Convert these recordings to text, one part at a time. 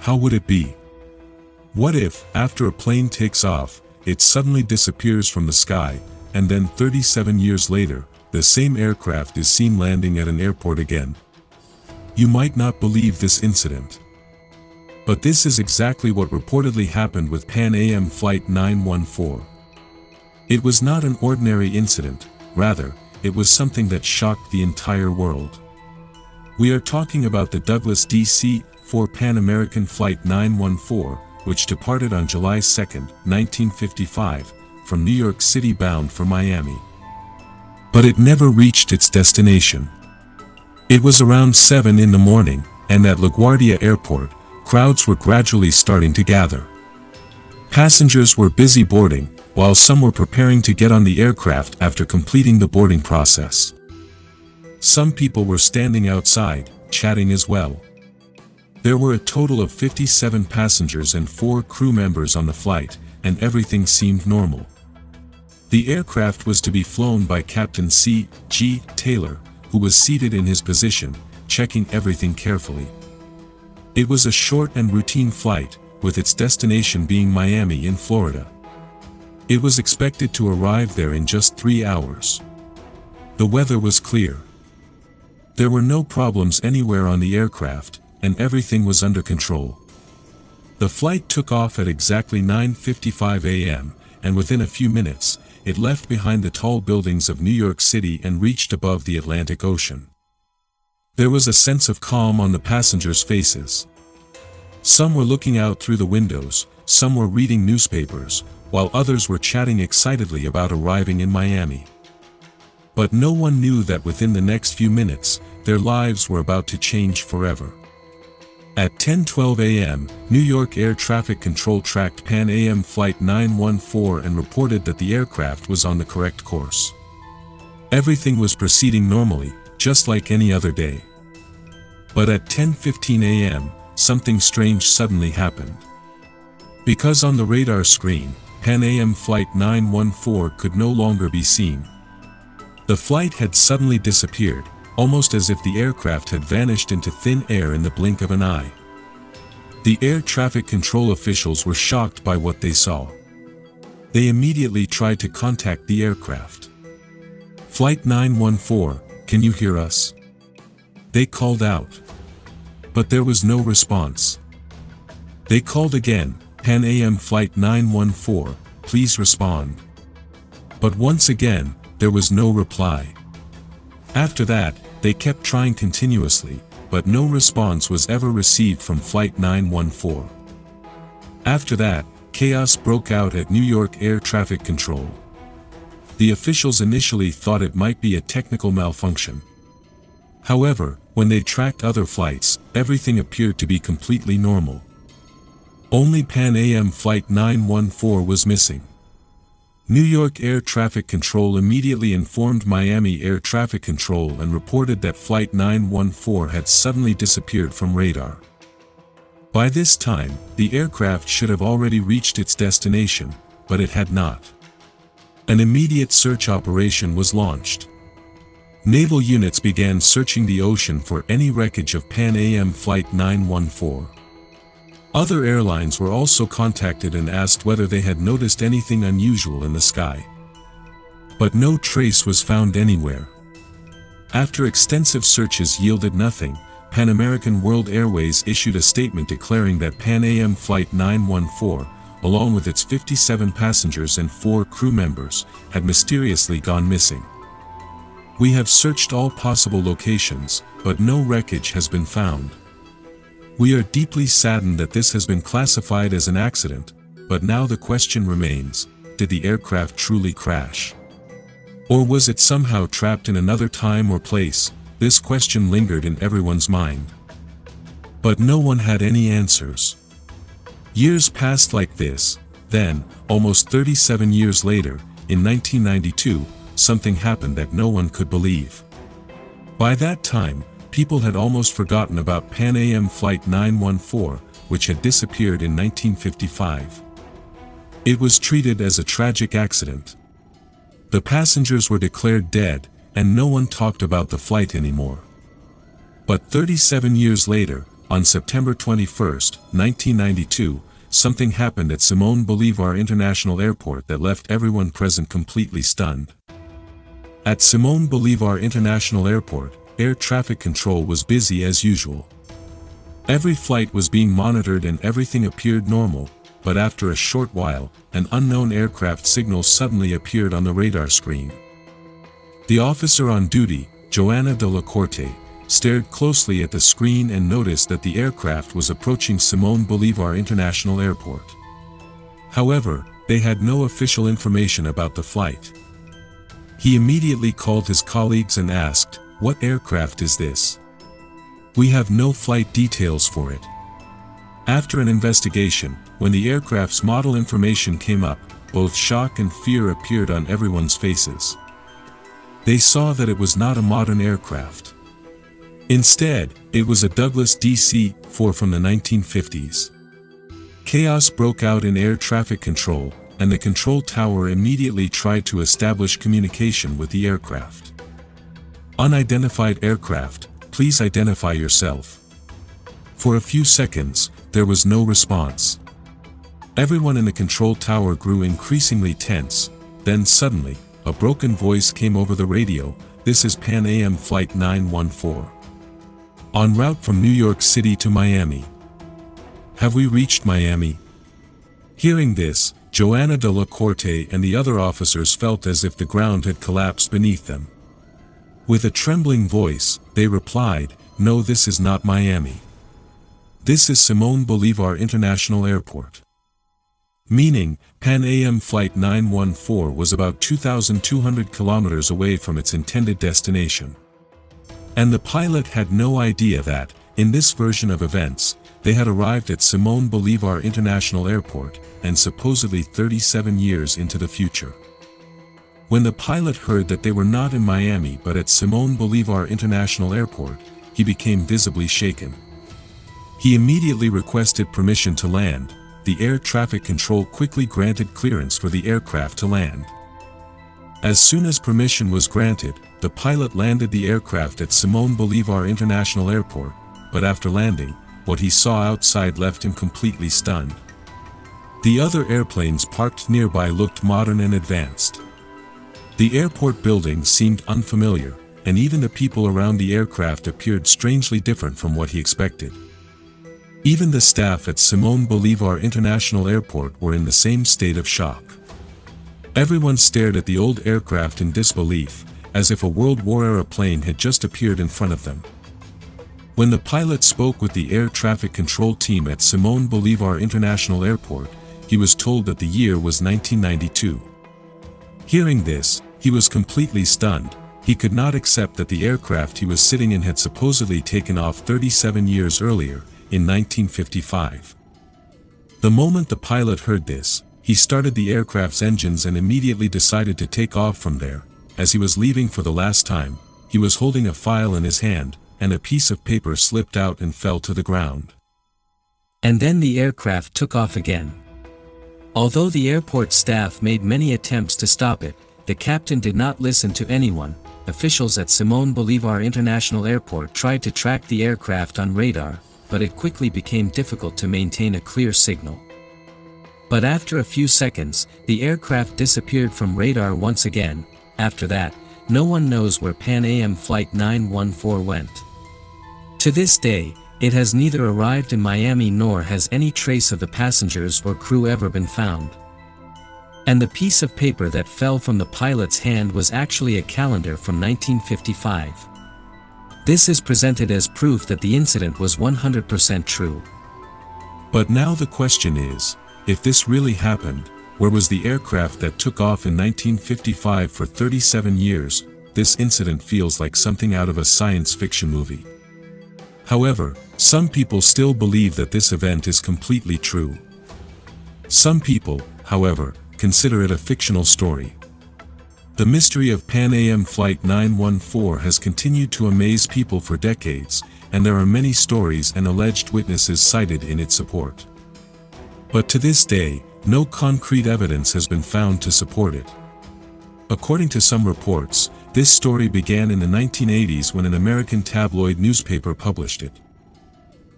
How would it be? What if, after a plane takes off, it suddenly disappears from the sky, and then 37 years later, the same aircraft is seen landing at an airport again? You might not believe this incident. But this is exactly what reportedly happened with Pan Am Flight 914. It was not an ordinary incident, rather, it was something that shocked the entire world. We are talking about the Douglas DC-4 Pan American Flight 914, which departed on July 2, 1955, from New York City bound for Miami. But it never reached its destination. It was around 7 in the morning, and at LaGuardia Airport, crowds were gradually starting to gather. Passengers were busy boarding, while some were preparing to get on the aircraft after completing the boarding process. Some people were standing outside, chatting as well. There were a total of 57 passengers and 4 crew members on the flight, and everything seemed normal. The aircraft was to be flown by Captain C.G. Taylor, who was seated in his position, checking everything carefully. It was a short and routine flight, with its destination being Miami in Florida. It was expected to arrive there in just 3 hours. The weather was clear. There were no problems anywhere on the aircraft, and everything was under control. The flight took off at exactly 9:55 a.m., and within a few minutes, it left behind the tall buildings of New York City and reached above the Atlantic Ocean. There was a sense of calm on the passengers' faces. Some were looking out through the windows, some were reading newspapers, while others were chatting excitedly about arriving in Miami. But no one knew that within the next few minutes, their lives were about to change forever. At 10:12 a.m., New York Air Traffic Control tracked Pan Am Flight 914 and reported that the aircraft was on the correct course. Everything was proceeding normally, just like any other day. But at 10:15 a.m., something strange suddenly happened. Because on the radar screen, Pan Am Flight 914 could no longer be seen. The flight had suddenly disappeared, almost as if the aircraft had vanished into thin air in the blink of an eye. The air traffic control officials were shocked by what they saw. They immediately tried to contact the aircraft. "Flight 914, can you hear us?" They called out. But there was no response. They called again, "Pan Am Flight 914, please respond." But once again, there was no reply. After that, they kept trying continuously, but no response was ever received from Flight 914. After that, chaos broke out at New York Air Traffic Control. The officials initially thought it might be a technical malfunction. However, when they tracked other flights, everything appeared to be completely normal. Only Pan Am Flight 914 was missing. New York Air Traffic Control immediately informed Miami Air Traffic Control and reported that Flight 914 had suddenly disappeared from radar. By this time, the aircraft should have already reached its destination, but it had not. An immediate search operation was launched. Naval units began searching the ocean for any wreckage of Pan Am Flight 914. Other airlines were also contacted and asked whether they had noticed anything unusual in the sky. But no trace was found anywhere. After extensive searches yielded nothing, Pan American World Airways issued a statement declaring that Pan Am Flight 914, along with its 57 passengers and 4 crew members, had mysteriously gone missing. "We have searched all possible locations, but no wreckage has been found. We are deeply saddened that this has been classified as an accident, but now the question remains, did the aircraft truly crash? Or was it somehow trapped in another time or place?" This question lingered in everyone's mind. But no one had any answers. Years passed like this, then, almost 37 years later, in 1992, something happened that no one could believe. By that time, people had almost forgotten about Pan Am Flight 914, which had disappeared in 1955. It was treated as a tragic accident. The passengers were declared dead, and no one talked about the flight anymore. But 37 years later, on September 21, 1992, something happened at Simon Bolivar International Airport that left everyone present completely stunned. At Simon Bolivar International Airport, air traffic control was busy as usual. Every flight was being monitored and everything appeared normal, but after a short while, an unknown aircraft signal suddenly appeared on the radar screen. The officer on duty, Joanna de la Corte, stared closely at the screen and noticed that the aircraft was approaching Simon Bolivar International Airport. However, they had no official information about the flight. He immediately called his colleagues and asked, "What aircraft is this? We have no flight details for it." After an investigation, when the aircraft's model information came up, both shock and fear appeared on everyone's faces. They saw that it was not a modern aircraft. Instead, it was a Douglas DC-4 from the 1950s. Chaos broke out in air traffic control, and the control tower immediately tried to establish communication with the aircraft. "Unidentified aircraft, please identify yourself." For a few seconds, there was no response. Everyone in the control tower grew increasingly tense. Then suddenly, a broken voice came over the radio, "This is Pan Am Flight 914. En route from New York City to Miami. Have we reached Miami?" Hearing this, Joanna de la Corte and the other officers felt as if the ground had collapsed beneath them. With a trembling voice, they replied, "No, this is not Miami. This is Simon Bolivar International Airport." Meaning, Pan Am Flight 914 was about 2,200 kilometers away from its intended destination. And the pilot had no idea that, in this version of events, they had arrived at Simon Bolivar International Airport, and supposedly 37 years into the future. When the pilot heard that they were not in Miami but at Simon Bolivar International Airport, he became visibly shaken. He immediately requested permission to land. The air traffic control quickly granted clearance for the aircraft to land. As soon as permission was granted, the pilot landed the aircraft at Simon Bolivar International Airport, but after landing, what he saw outside left him completely stunned. The other airplanes parked nearby looked modern and advanced. The airport building seemed unfamiliar, and even the people around the aircraft appeared strangely different from what he expected. Even the staff at Simon Bolivar International Airport were in the same state of shock. Everyone stared at the old aircraft in disbelief, as if a World War-era plane had just appeared in front of them. When the pilot spoke with the air traffic control team at Simon Bolivar International Airport, he was told that the year was 1992. Hearing this, he was completely stunned. He could not accept that the aircraft he was sitting in had supposedly taken off 37 years earlier, in 1955. The moment the pilot heard this, he started the aircraft's engines and immediately decided to take off from there. As he was leaving for the last time, he was holding a file in his hand, and a piece of paper slipped out and fell to the ground. And then the aircraft took off again. Although the airport staff made many attempts to stop it, the captain did not listen to anyone. Officials at Simon Bolivar International Airport tried to track the aircraft on radar, but it quickly became difficult to maintain a clear signal. But after a few seconds, the aircraft disappeared from radar once again. After that, no one knows where Pan Am Flight 914 went. To this day, it has neither arrived in Miami nor has any trace of the passengers or crew ever been found. And the piece of paper that fell from the pilot's hand was actually a calendar from 1955. This is presented as proof that the incident was 100% true. But now the question is, if this really happened, where was the aircraft that took off in 1955 for 37 years? This incident feels like something out of a science fiction movie. However, some people still believe that this event is completely true. Some people, however, consider it a fictional story. The mystery of Pan Am Flight 914 has continued to amaze people for decades, and there are many stories and alleged witnesses cited in its support. But to this day, no concrete evidence has been found to support it. According to some reports, this story began in the 1980s when an American tabloid newspaper published it.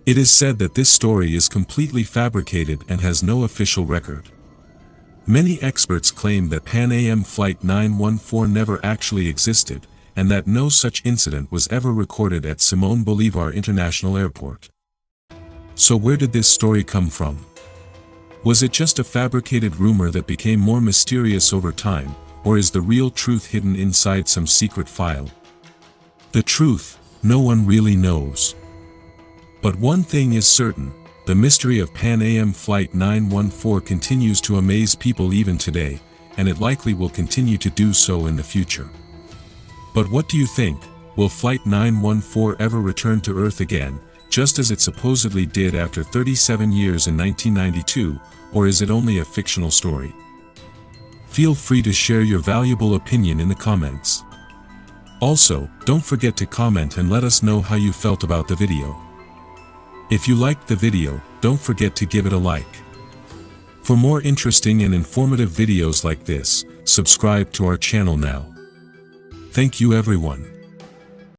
It is said that this story is completely fabricated and has no official record. Many experts claim that Pan Am Flight 914 never actually existed, and that no such incident was ever recorded at Simón Bolívar International Airport. So where did this story come from? Was it just a fabricated rumor that became more mysterious over time, or is the real truth hidden inside some secret file? The truth, no one really knows. But one thing is certain, the mystery of Pan Am Flight 914 continues to amaze people even today, and it likely will continue to do so in the future. But what do you think? Will Flight 914 ever return to Earth again, just as it supposedly did after 37 years in 1992, or is it only a fictional story? Feel free to share your valuable opinion in the comments. Also, don't forget to comment and let us know how you felt about the video. If you liked the video, don't forget to give it a like. For more interesting and informative videos like this, subscribe to our channel now. Thank you everyone.